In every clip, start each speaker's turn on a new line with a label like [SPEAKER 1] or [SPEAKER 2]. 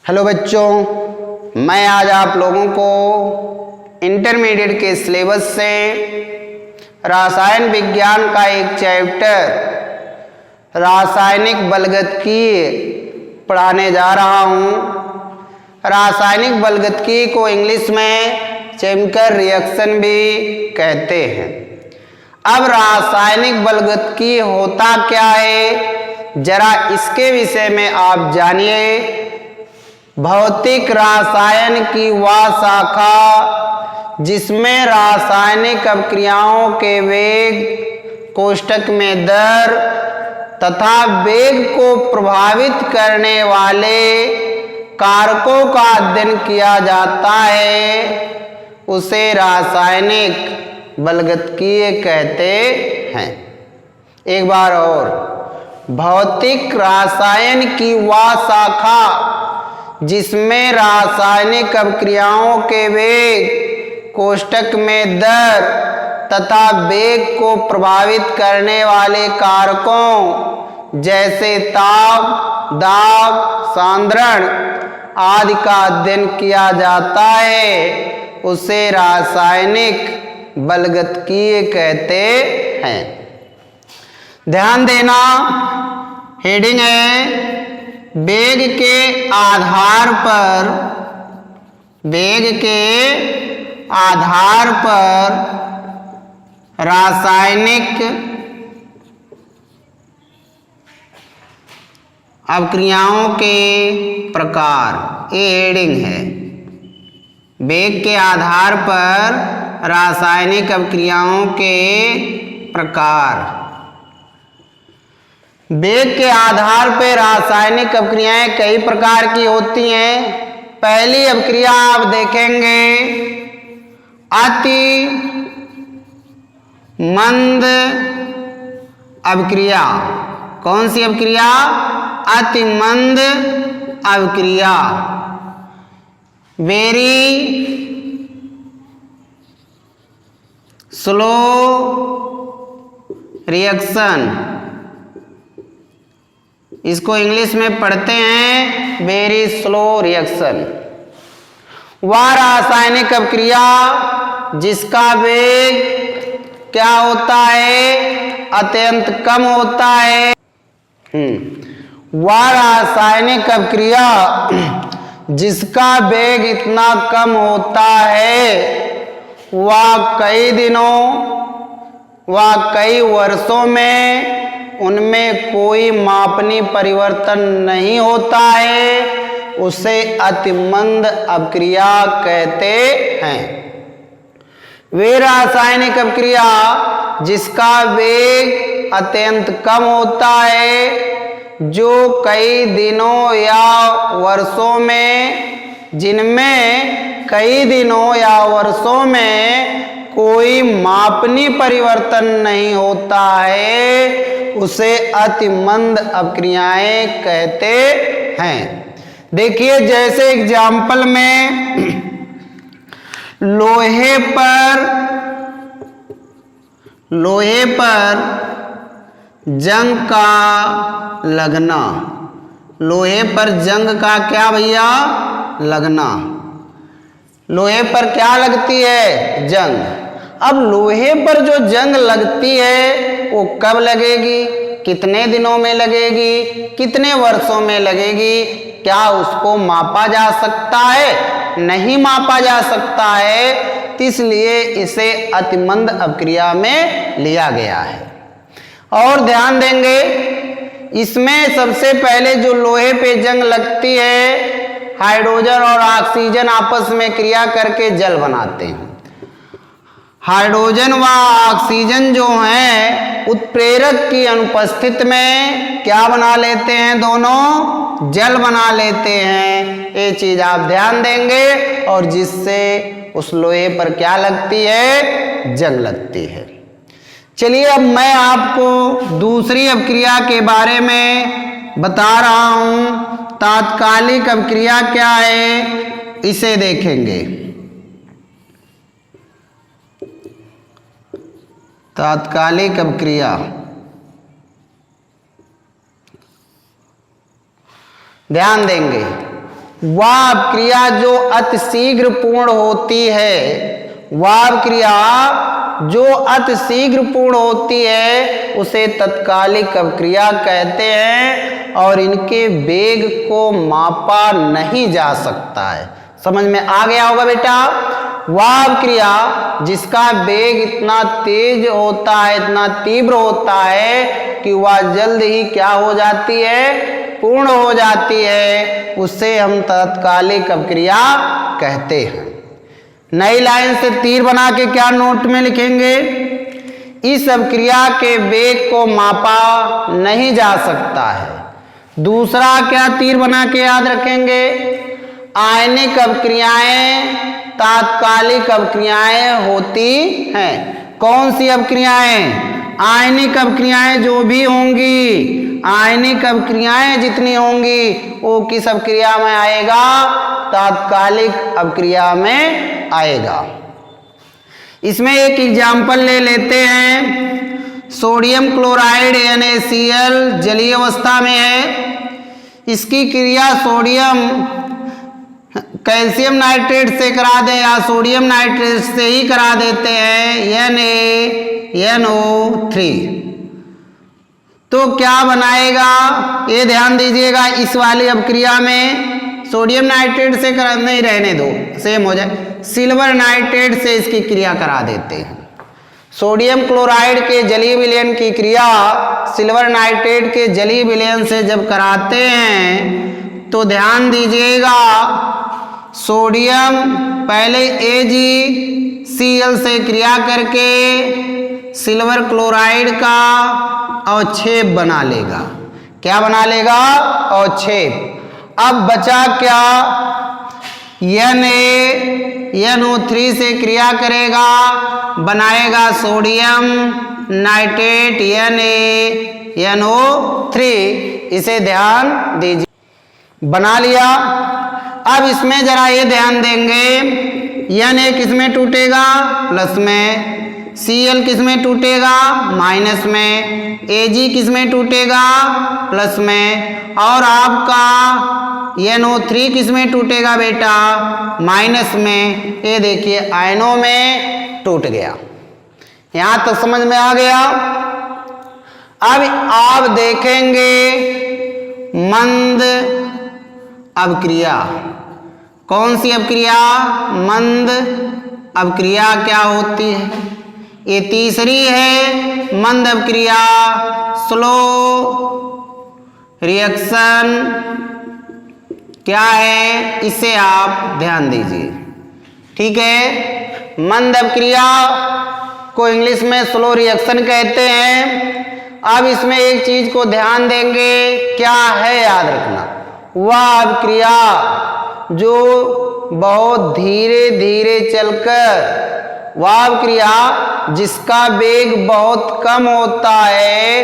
[SPEAKER 1] Hello बच्चों, मैं आज आप लोगों को इंटरमीडिएट के सिलेबस से रासायन विज्ञान का एक चैप्टर रासायनिक बलगतकीय पढ़ाने जा रहा हूँ। रासायनिक बलगतकीय को इंग्लिश में केमिकल रिएक्शन भी कहते हैं। अब रासायनिक बलगतकीय होता क्या है, जरा इसके विषय में आप जानिए। भौतिक रसायन की वह शाखा जिसमें रासायनिक अभिक्रियाओं के वेग कोष्ठक में दर तथा वेग को प्रभावित करने वाले कारकों का अध्ययन किया जाता है, उसे रासायनिक बलगतकीय कहते हैं। एक बार और, भौतिक रसायन की वह शाखा जिसमें रासायनिक अभिक्रियाओं के वेग कोष्ठक में दर तथा वेग को प्रभावित करने वाले कारकों जैसे ताप, दाब, सांद्रण आदि का अध्ययन किया जाता है, उसे रासायनिक बलगतकीय कहते हैं। ध्यान देना, हेडिंग है वेग के आधार पर रासायनिक अभिक्रियाओं के प्रकार। ये हेडिंग है, वेग के आधार पर रासायनिक अभिक्रियाओं के प्रकार। वेग के आधार पर रासायनिक अभिक्रियाएं कई प्रकार की होती हैं। पहली अभिक्रिया आप देखेंगे अति मंद अभिक्रिया। कौन सी अभिक्रिया? अति मंद अभिक्रिया, वेरी स्लो रिएक्शन। इसको इंग्लिश में पढ़ते हैं वेरी स्लो रिएक्शन। वह रासायनिक अभिक्रिया जिसका वेग क्या होता है? अत्यंत कम होता है। वह रासायनिक अभिक्रिया जिसका वेग इतना कम होता है, वह कई दिनों व कई वर्षों में उनमें कोई मापनीय परिवर्तन नहीं होता है, उसे अतिमंद अभिक्रिया कहते हैं। वे रासायनिक अभिक्रिया जिसका वेग अत्यंत कम होता है, जो कई दिनों या वर्षों में, जिनमें कई दिनों या वर्षों में कोई मापनीय परिवर्तन नहीं होता है, उसे अतिमंद अभिक्रियाएं कहते हैं। देखिए, जैसे एग्जाम्पल में लोहे पर जंग का लगना। लोहे पर जंग का क्या भैया? लगना। लोहे पर क्या लगती है? जंग। अब लोहे पर जो जंग लगती है वो कब लगेगी, कितने दिनों में लगेगी, कितने वर्षों में लगेगी? क्या उसको मापा जा सकता है? नहीं मापा जा सकता है, इसलिए इसे अतिमंद अभिक्रिया में लिया गया है। और ध्यान देंगे, इसमें सबसे पहले जो लोहे पे जंग लगती है, हाइड्रोजन और ऑक्सीजन आपस में क्रिया करके जल बनाते हैं। हाइड्रोजन व ऑक्सीजन जो हैं उत्प्रेरक की अनुपस्थित में क्या बना लेते हैं? दोनों जल बना लेते हैं। ये चीज आप ध्यान देंगे, और जिससे उस लोहे पर क्या लगती है? जंग लगती है। चलिए, अब मैं आपको दूसरी अभिक्रिया के बारे में बता रहा हूं। तात्कालिक अभिक्रिया क्या है, इसे देखेंगे। तात्कालिक अभिक्रिया ध्यान देंगे। वह क्रिया जो अति शीघ्र पूर्ण होती है, वह क्रिया जो अति शीघ्र पूर्ण होती है उसे तत्कालिक अवक्रिया कहते हैं और इनके वेग को मापा नहीं जा सकता है। समझ में आ गया होगा बेटा। वह क्रिया जिसका वेग इतना तेज होता है, इतना तीव्र होता है कि वह जल्द ही क्या हो जाती है, पूर्ण हो जाती है, उसे हम तत्कालिक अवक्रिया कहते हैं। नई लाइन से तीर बना के क्या नोट में लिखेंगे, इस अवक्रिया के वेग को मापा नहीं जा सकता है। दूसरा क्या तीर बना के याद रखेंगे, आयनिक अवक्रियाएं तात्कालिक अवक्रियाएं होती हैं। कौन सी अवक्रियाएं, आयनिक अवक्रियाएं जो भी होंगी, आयनिक अवक्रियाएं जितनी होंगी वो किस अवक्रिया में आएगा, तात्कालिक अवक्रिया में आएगा। इसमें एक एग्जाम्पल ले लेते हैं। सोडियम क्लोराइड NaCl जलीय अवस्था में है, इसकी क्रिया सोडियम कैल्शियम नाइट्रेट से करा दें या सोडियम नाइट्रेट से ही करा देते हैं, NaNO3, तो क्या बनाएगा, ये ध्यान दीजिएगा। इस वाली अवक्रिया में सोडियम नाइट्रेट से करा, नहीं रहने दो सेम हो जाए, सिल्वर नाइट्रेट से इसकी क्रिया करा देते हैं। सोडियम क्लोराइड के जलीय विलयन की क्रिया सिल्वर नाइट्रेट के जलीय विलयन से जब कराते हैं तो ध्यान दीजिएगा, सोडियम पहले AgCl से क्रिया करके सिल्वर क्लोराइड का अवक्षेप बना लेगा। क्या बना लेगा, अवक्षेप। अब बचा क्या, NaNO3 से क्रिया करेगा, बनाएगा सोडियम नाइट्रेट NaNO3, इसे ध्यान दीजिए, बना लिया। अब इसमें जरा ये ध्यान देंगे, Na किस में टूटेगा, प्लस में, Cl किस में टूटेगा, माइनस में, Ag किस में टूटेगा, प्लस में, और आपका NO3 किस में टूटेगा बेटा, माइनस में। ये देखिए आयनों में टूट गया। यहां तक समझ में आ गया। अब आप देखेंगे मंद अवक्रिया, कौन सी अवक्रिया, मंद अवक्रिया क्या होती है, ये तीसरी है मंद अवक्रिया, स्लो रिएक्शन क्या है, इसे आप ध्यान दीजिए। ठीक है, मंद अवक्रिया को इंग्लिश में स्लो रिएक्शन कहते हैं। अब इसमें एक चीज को ध्यान देंगे, क्या है याद रखना, वह अवक्रिया जो बहुत धीरे धीरे चलकर, वह अवक्रिया जिसका वेग बहुत कम होता है,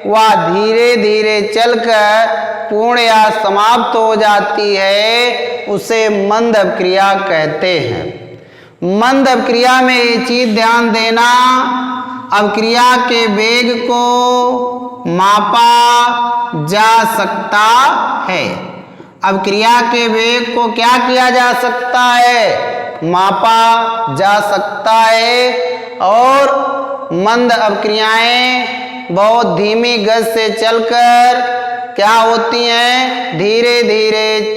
[SPEAKER 1] वह धीरे धीरे चलकर पूर्ण या समाप्त हो जाती है, उसे मंद अवक्रिया कहते हैं। मंद अवक्रिया में ये चीज ध्यान देना, अवक्रिया के वेग को मापा जा सकता है। अवक्रिया के वेग को क्या किया जा सकता है, मापा जा सकता है। और मंद अवक्रियाएं बहुत धीमी गति से चलकर क्या होती हैं, धीरे धीरे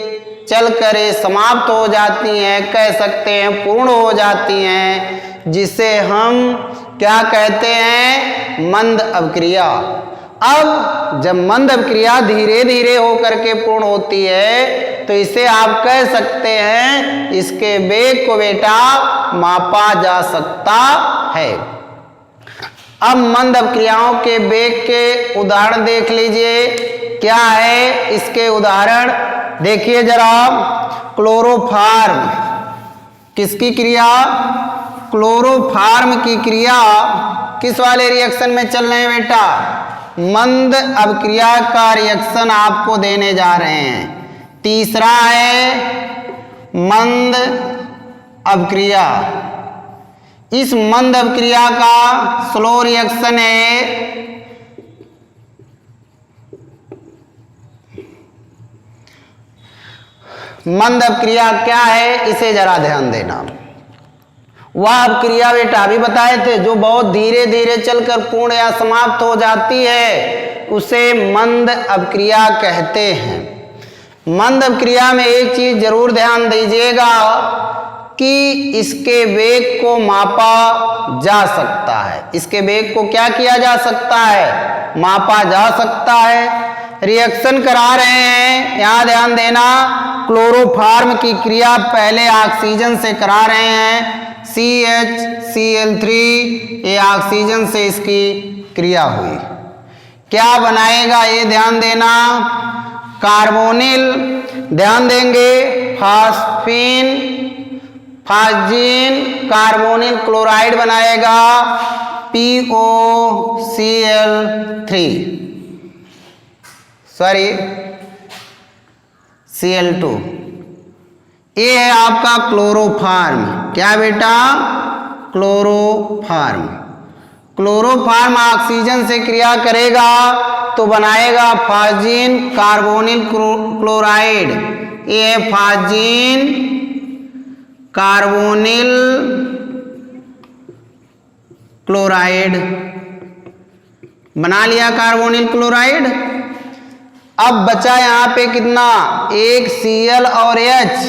[SPEAKER 1] चलकर समाप्त हो जाती हैं, कह सकते हैं पूर्ण हो जाती हैं, जिसे हम क्या कहते हैं, मंद अवक्रिया। अब जब मंद अवक्रिया धीरे धीरे होकर के पूर्ण होती है तो इसे आप कह सकते हैं, इसके वेग को बेटा मापा जा सकता है। अब मंद अवक्रियाओं के वेग के उदाहरण देख लीजिए, क्या है इसके उदाहरण देखिए जरा। क्लोरोफार्म किसकी क्रिया, क्लोरोफार्म की क्रिया किस वाले रिएक्शन में चल रहे हैं बेटा, मंद अवक्रिया का रिएक्शन आपको देने जा रहे हैं। तीसरा है मंद अवक्रिया, इस मंद अवक्रिया का स्लो रिएक्शन है मंद अपक्रिया क्या है, इसे जरा ध्यान देना। वह अपक्रिया बेटा अभी बताए थे जो बहुत धीरे धीरे चलकर पूर्ण या समाप्त हो जाती है उसे मंद अपक्रिया कहते हैं। मंद अपक्रिया में एक चीज जरूर ध्यान दीजिएगा कि इसके वेग को मापा जा सकता है। इसके वेग को क्या किया जा सकता है, मापा जा सकता है। रिएक्शन करा रहे हैं, यहाँ ध्यान देना, क्लोरोफार्म की क्रिया पहले ऑक्सीजन से करा रहे हैं, CHCl3, ये ऑक्सीजन से इसकी क्रिया हुई। क्या बनाएगा ये ध्यान देना, कार्बोनिल, ध्यान देंगे, फास्फीन, फास्जीन, कार्बोनिल क्लोराइड बनाएगा, Cl2। ये है आपका क्लोरोफार्म। क्या बेटा, क्लोरोफार्म। क्लोरोफार्म ऑक्सीजन से क्रिया करेगा तो बनाएगा फास्जीन कार्बोनिल क्लोराइड। ये है फास्जीन कार्बोनिल क्लोराइड, बना लिया कार्बोनिल क्लोराइड। अब बचा यहाँ पे कितना, एक Cl और H,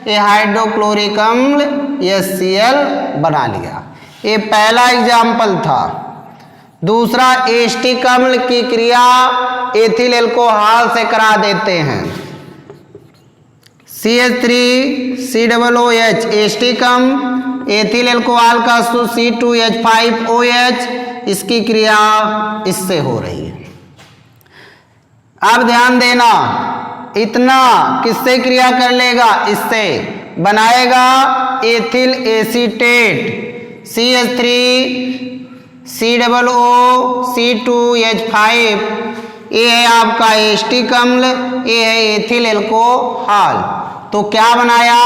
[SPEAKER 1] ये हाइड्रोक्लोरिक अम्ल HCl बना लिया। ये पहला एग्जाम्पल था। दूसरा, एस्टिक अम्ल की क्रिया एथिल एल्कोहल से करा देते हैं, CH3COOH एस्टिक अम्ल, एथिल एल्कोहल का C2H5OH, इसकी क्रिया इससे हो रही है। अब ध्यान देना, इतना किससे क्रिया कर लेगा, इससे बनाएगा एथिल एसीटेट, CH3COOC2H5, ये है आपका एस्टिक अम्ल, ये है एथिल एल्कोहल। तो क्या बनाया,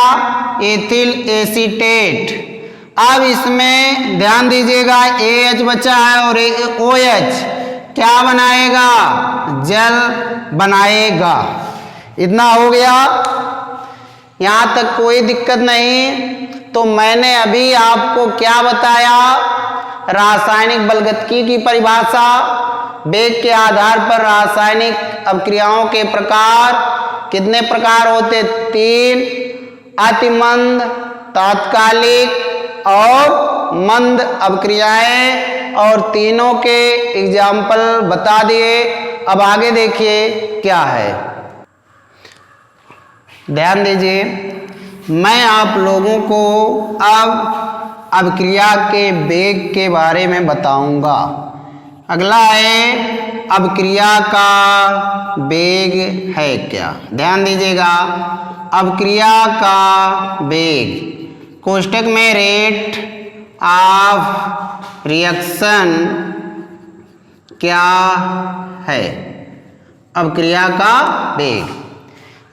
[SPEAKER 1] एथिल एसीटेट। अब इसमें ध्यान दीजिएगा, AH बचा है और OH क्या बनाएगा, जल बनाएगा। इतना हो गया, यहाँ तक कोई दिक्कत नहीं। तो मैंने अभी आपको क्या बताया, रासायनिक बलगतकी की परिभाषा, वेग के आधार पर रासायनिक अपक्रियाओं के प्रकार, कितने प्रकार होते, 3, अतिमंद, तात्कालिक और मंद अपक्रियाएं, और तीनों के एग्जाम्पल बता दिए। अब आगे देखिए क्या है, ध्यान दीजिए। मैं आप लोगों को अब अपक्रिया के वेग के बारे में बताऊंगा। अगला है, अपक्रिया का वेग है क्या, ध्यान दीजिएगा। अपक्रिया का वेग, कोष्टक में रेट ऑफ रिएक्शन क्या है, अपक्रिया का वेग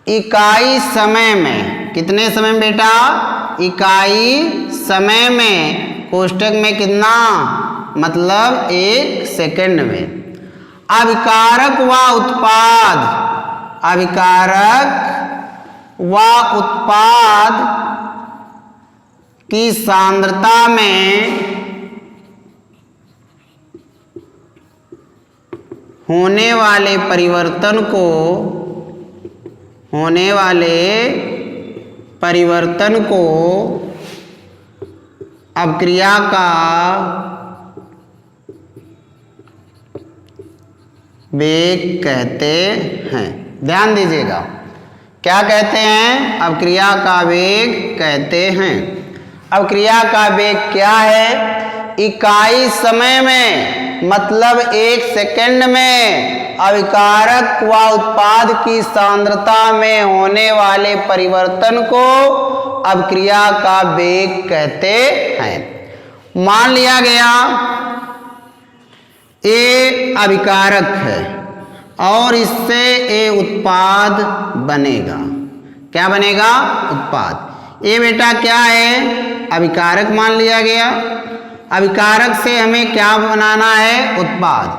[SPEAKER 1] इकाई समय में, कितने समय में बेटा, इकाई समय में, कोष्टक में कितना, मतलब 1 सेकंड में। अभिकारक व उत्पाद, अभिकारक व उत्पाद की सांद्रता में होने वाले परिवर्तन को अपक्रिया का वेग कहते हैं। ध्यान दीजिएगा, क्या कहते हैं, अपक्रिया का वेग कहते हैं। अपक्रिया का वेग क्या है, इकाई समय में, मतलब 1 सेकंड में अभिकारक व उत्पाद की सांद्रता में होने वाले परिवर्तन को अपक्रिया का वेग कहते हैं। मान लिया गया ये अभिकारक है और इससे ये उत्पाद बनेगा। क्या बनेगा, उत्पाद। ये बेटा क्या है, अभिकारक मान लिया गया। अभिकारक से हमें क्या बनाना है, उत्पाद।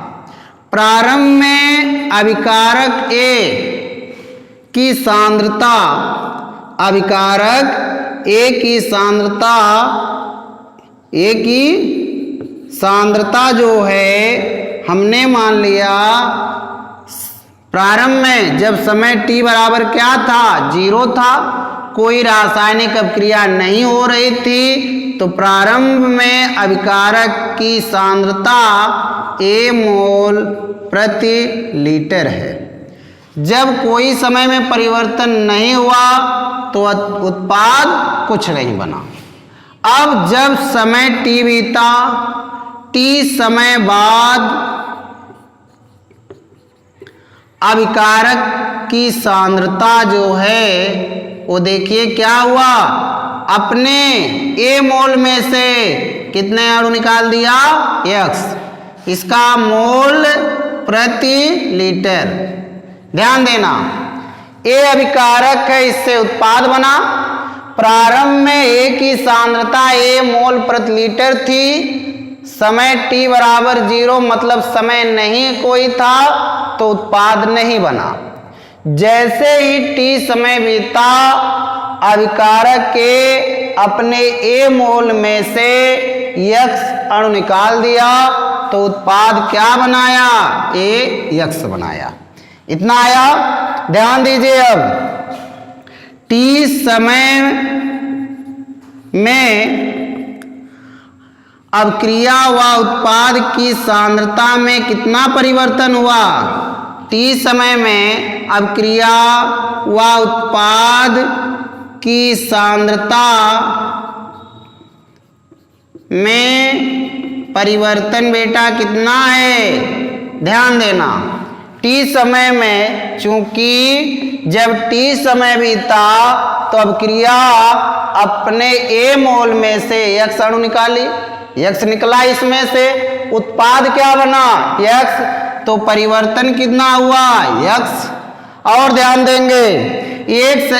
[SPEAKER 1] प्रारंभ में अभिकारक A की सांद्रता अभिकारक ए की सांद्रता जो है हमने मान लिया प्रारंभ में जब समय t बराबर क्या था 0 था, कोई रासायनिक अभिक्रिया नहीं हो रही थी, तो प्रारंभ में अभिकारक की सांद्रता A मोल प्रति लीटर है। जब कोई समय में परिवर्तन नहीं हुआ तो उत्पाद कुछ नहीं बना। अब जब समय t बीता, t समय बाद अभिकारक की सांद्रता जो है वो देखिए क्या हुआ, अपने A मोल में से कितने अणु निकाल दिया x, इसका मोल प्रति लीटर। ध्यान देना, A अभिकारक है, इससे उत्पाद बना। प्रारंभ में A की सांद्रता A मोल प्रति लीटर थी, समय t बराबर 0 मतलब समय नहीं कोई था तो उत्पाद नहीं बना। जैसे ही t समय बीता, अभिकारक के अपने A मोल में से x अणु निकाल दिया तो उत्पाद क्या बनाया, AX बनाया। इतना आया। ध्यान दीजिए, अब t समय में अभिक्रिया व उत्पाद की सांद्रता में कितना परिवर्तन हुआ, t समय में अभिक्रिया व उत्पाद की सांद्रता में परिवर्तन बेटा कितना है, ध्यान देना। t समय में चूंकि जब t समय बीता तो अभिक्रिया अपने A मोल में से x अणु निकाली, x निकला इसमें से, उत्पाद क्या बना x, तो परिवर्तन कितना हुआ x। और ध्यान देंगे, एक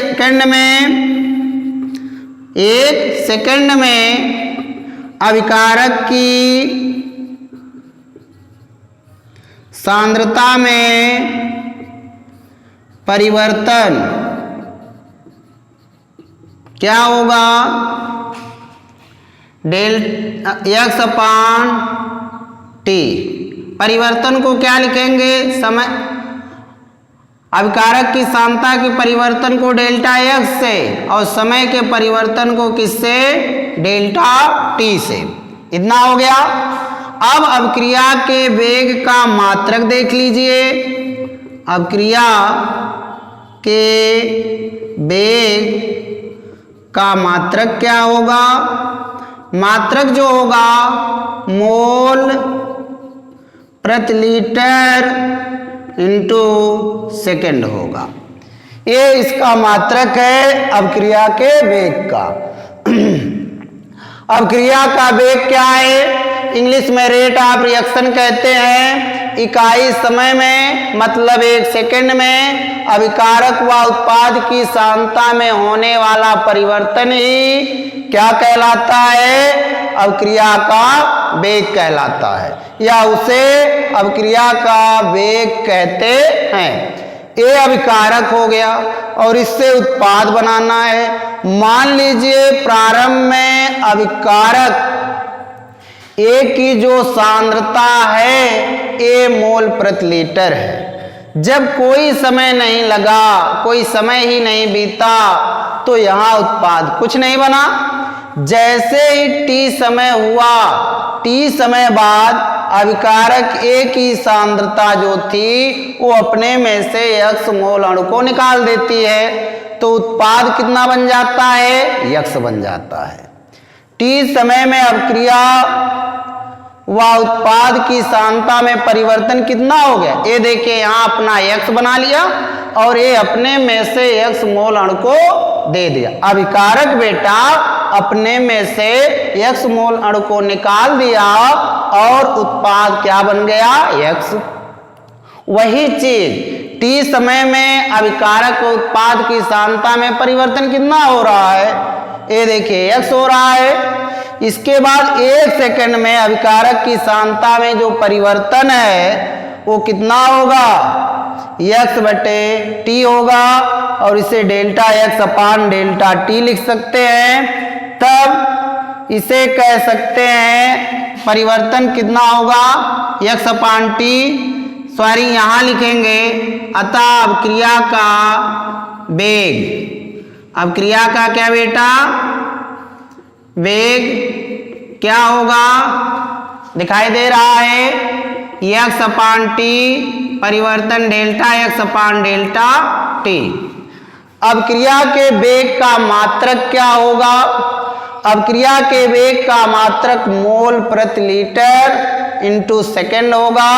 [SPEAKER 1] सेकंड में अभिकारक की सांद्रता में परिवर्तन क्या होगा, x अपान t। परिवर्तन को क्या लिखेंगे, समय अभिकारक की सांद्रता के परिवर्तन को डेल्टा x से और समय के परिवर्तन को किससे, डेल्टा t से। इतना हो गया। अब अभिक्रिया के वेग का मात्रक देख लीजिए। अभिक्रिया के वेग का मात्रक क्या होगा, मात्रक जो होगा मोल प्रति लीटर इंटू सेकेंड होगा। ये इसका मात्रक है अभिक्रिया के वेग का। अभिक्रिया का वेग क्या है, इंग्लिश में रेट ऑफ रिएक्शन कहते हैं। इकाई समय में मतलब 1 सेकंड में अभिकारक व उत्पाद की सांद्रता में होने वाला परिवर्तन ही क्या कहलाता है, अभिक्रिया का वेग कहलाता है, या उसे अभिक्रिया का वेग कहते हैं। ये अभिकारक हो गया और इससे उत्पाद बनाना है। मान लीजिए प्रारंभ में अभिकारक A की जो सांद्रता है A मोल प्रति लीटर है। जब कोई समय नहीं लगा, कोई समय ही नहीं बीता तो यहाँ उत्पाद कुछ नहीं बना। जैसे ही t समय हुआ, t समय बाद अभिकारक A की सांद्रता जो थी वो अपने में से x मोल अणु को निकाल देती है, तो उत्पाद कितना बन जाता है, x बन जाता है। t समय में अभिक्रिया व उत्पाद की सांद्रता में परिवर्तन कितना हो गया, ये देखिए यहाँ अपना x बना लिया और ये अपने में से x मोल अणु को दे दिया। अभिकारक बेटा अपने में से x मोल अणु को निकाल दिया और उत्पाद क्या बन गया, x। वही चीज t समय में अभिकारक उत्पाद की सांद्रता में परिवर्तन कितना हो रहा है, ये देखिए x हो रहा है। इसके बाद 1 सेकंड में अभिकारक की सांद्रता में जो परिवर्तन है वो कितना होगा, x बटे टी होगा और इसे डेल्टा x अपान डेल्टा टी लिख सकते हैं। तब इसे कह सकते हैं परिवर्तन कितना होगा x अपान टी, सॉरी यहाँ लिखेंगे। अतः अब क्रिया का वेग, अब क्रिया का क्या बेटा वेग क्या होगा दिखाई दे रहा है x अपान टी परिवर्तन डेल्टा x अपान डेल्टा टी। अब क्रिया के वेग का मात्रक क्या होगा, अब क्रिया के वेग का मात्रक मोल प्रति लीटर इंटू सेकेंड होगा,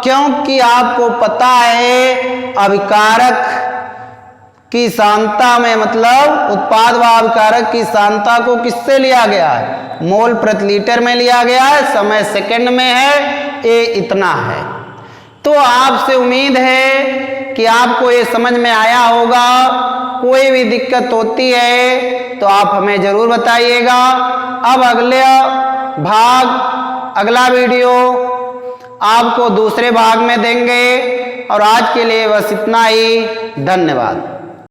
[SPEAKER 1] क्योंकि आपको पता है अभिकारक की सांद्रता में मतलब उत्पाद व अभिकारक की सांद्रता को किससे लिया गया है, मोल प्रति लीटर में लिया गया है, समय सेकंड में है, ये इतना है। तो आपसे उम्मीद है कि आपको ये समझ में आया होगा। कोई भी दिक्कत होती है तो आप हमें जरूर बताइएगा। अब अगला वीडियो आपको दूसरे भाग में देंगे और आज के लिए बस इतना ही। धन्यवाद।